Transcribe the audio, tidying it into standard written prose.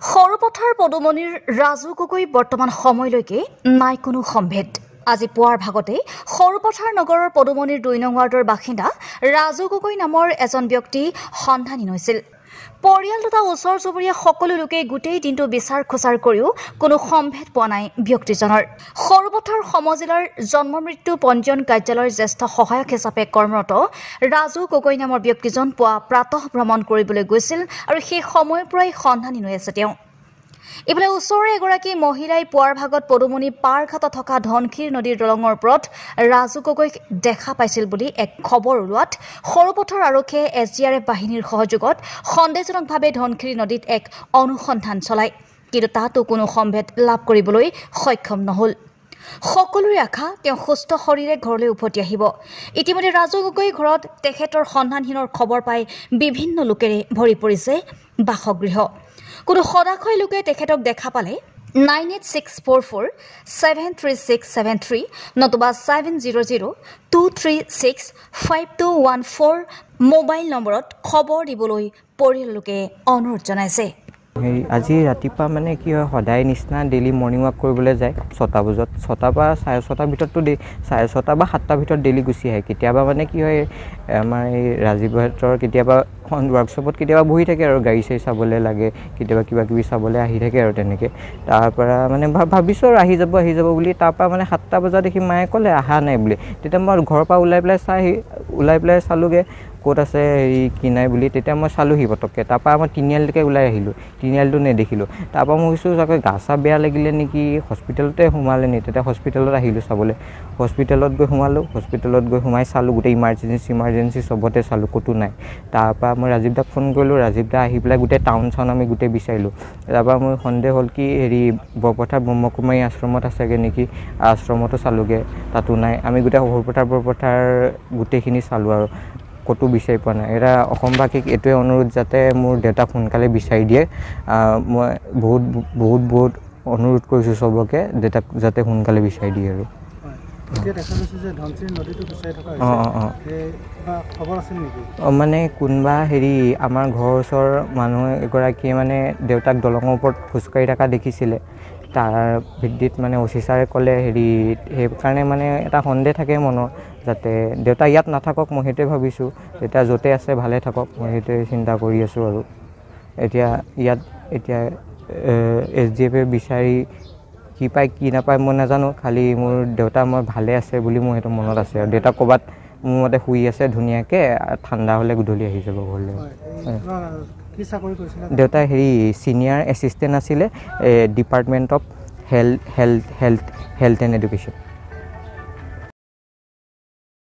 সৰুপথাৰ পদুমনিৰ ৰাজু গগৈ বৰ্তমান সময়লৈকে নাই কোনো সম্ভেদ। আজি পুৱাৰ ভাগতে সৰুপথাৰ নগৰৰ পদুমনিৰ ২ নং ৱাৰ্ডৰ বাসিন্দা ৰাজু গগৈ নামৰ এজন ব্যক্তি সন্ধানহীন হৈছিল। পৰিয়াল তথা ওচৰ চুবুৰীয়া সকলো লোকে গোটেই দিনটো বিচাৰ খোচাৰ কৰিও কোনো সম্ভেদ পোৱা নাই ব্যক্তিজনৰ। সৰুপথাৰ সমজিলাৰ জন্ম মৃত্যু পঞ্জীয়ন কাৰ্যালয়ৰ জ্যেষ্ঠ সহায়ক হিচাপে কৰ্মৰত ৰাজু গগৈ নামৰ ব্যক্তিজন পুৱা প্ৰাতঃ ভ্ৰমণ কৰিবলৈ গৈছিল আৰু সেই সময়ৰ পৰাই সন্ধানহীন হৈ আছে তেওঁ। ইফালে ওচৰৰে এগৰাকী মহিলাই পুৱাৰ ভাগত পদুমনি পাৰঘাটত থকা ধনশিৰি নদীৰ দলঙৰ ওপৰত ৰাজু গগৈক দেখা পাইছিল বুলি এক খবৰ ওলোৱাত সৰুপথাৰ আৰক্ষীয়ে SDRF বাহিনীৰ সহযোগত সন্দেহজনকভাৱে ধনশিৰি নদীত এক অনুসন্ধান চলায়, কিন্তু তাতো কোনো সম্ভেদ লাভ কৰিবলৈ সক্ষম নহ'ল। সকলোৰে আশা তেওঁ সুস্থ শৰীৰে ঘৰলৈ উভতি আহিব। ইতিমধ্যে ৰাজু গগৈ ঘৰত তেখেতৰ সন্ধানহীনৰ খবৰ পাই বিভিন্ন লোকেৰে ভৰি পৰিছে বাসগৃহ। কোনো সদাশয় লোকে তেখেতক দেখা পালে 9864473673 নতুবা 7002365214 মোবাইল নম্বৰত খবৰ দিবলৈ পৰিয়াল লোকে অনুৰোধ জনাইছে। আজি ৰাতিপুৱা মানে কি হয়, সদায় নিচিনা ডেইলি মৰ্ণিং ৱাক কৰিবলৈ যায় 6টা বজাত। 6টাৰ পৰা 6:30 ভিতৰতো 6:30 বা 7টাৰ ভিতৰত ডেইলি গুচি আহে। কেতিয়াবা মানে কি হয়, আমাৰ এই ৰাজীৱহঁতৰ কেতিয়াবা ৱৰ্কশ্বপত কেতিয়াবা বহি থাকে আৰু গাড়ী চাড়ী চাবলৈ লাগে, কেতিয়াবা কিবা কিবি চাবলৈ আহি থাকে আৰু তেনেকৈ। তাৰপৰা মানে ভাবিছোঁ আৰু আহি যাব বুলি। তাৰপৰা মানে 7টা বজাত দেখি মায়ে ক'লে অহা নাই বুলি। তেতিয়া মই ঘৰৰ পৰা ওলাই পেলাই চালোগৈ ক'ত আছে হেৰি কি নাই বুলি। তেতিয়া মই চালোঁহি পটককৈ। তাৰপৰা মই তিনিআলিলৈকে ওলাই আহিলোঁ, তিনিআলিটো নেদেখিলোঁ। তাৰপৰা মই ভাবিছোঁ চাগৈ গা চা বেয়া লাগিলে নেকি, হস্পিটেলতে সোমালে নি। তেতিয়া হস্পিটেলত আহিলোঁ চাবলৈ। হস্পিটেলত গৈ সোমাই চালোঁ, গোটেই ইমাৰ্জেঞ্চি চবতে চালোঁ, ক'তো নাই। তাৰপৰা মই ৰাজীৱ দাক ফোন কৰিলোঁ। ৰাজীৱ দা আহি পেলাই গোটেই টাউন আমি গোটেই বিচাৰিলোঁ। তাৰপৰা মোৰ সন্দেহ হ'ল কি হেৰি বৰপথাৰ ব্ৰহ্মকুমাৰী আশ্ৰমত আছেগৈ নেকি, আশ্ৰমতো চালোঁগৈ, তাতো নাই। আমি গোটেই বৰপথাৰ গোটেইখিনি চালোঁ আৰু ক'তো বিচাৰি পোৱা নাই। এটা অসমবাসীক এইটোৱে অনুৰোধ যাতে মোৰ দেউতাক সোনকালে বিচাৰি দিয়ে। মই বহুত অনুৰোধ কৰিছোঁ চবকে, দেউতাক যাতে সোনকালে বিচাৰি দিয়ে আৰু। মানে কোনোবা হেৰি আমাৰ ঘৰৰ ওচৰৰ মানুহ এগৰাকীয়ে মানে দেউতাক দলঙৰ ওপৰত খোজকাঢ়ি থকা দেখিছিলে। তাৰ ভিত্তিত মানে OC ছাৰে ক'লে হেৰি, সেইকাৰণে মানে এটা সন্দেহ থাকে মনৰ, যাতে দেউতা ইয়াত নাথাকক। মই সেইটোৱে ভাবিছোঁ, তেতিয়া য'তে আছে ভালে থাকক, মই সেইটোৱে চিন্তা কৰি আছোঁ আৰু। এতিয়া SDFে বিচাৰি কি পায় কি নাপায় মই নাজানো, খালি মোৰ দেউতা মই ভালে আছে বুলি মোৰ সেইটো মনত আছে। আৰু দেউতা ক'ৰবাত মোৰ মতে শুই আছে ধুনীয়াকৈ, ঠাণ্ডা হ'লে গধূলি আহি যাব ঘৰলৈ। দেউতা হেৰি ছিনিয়ৰ এছিষ্টেণ্ট আছিলে department of health and education.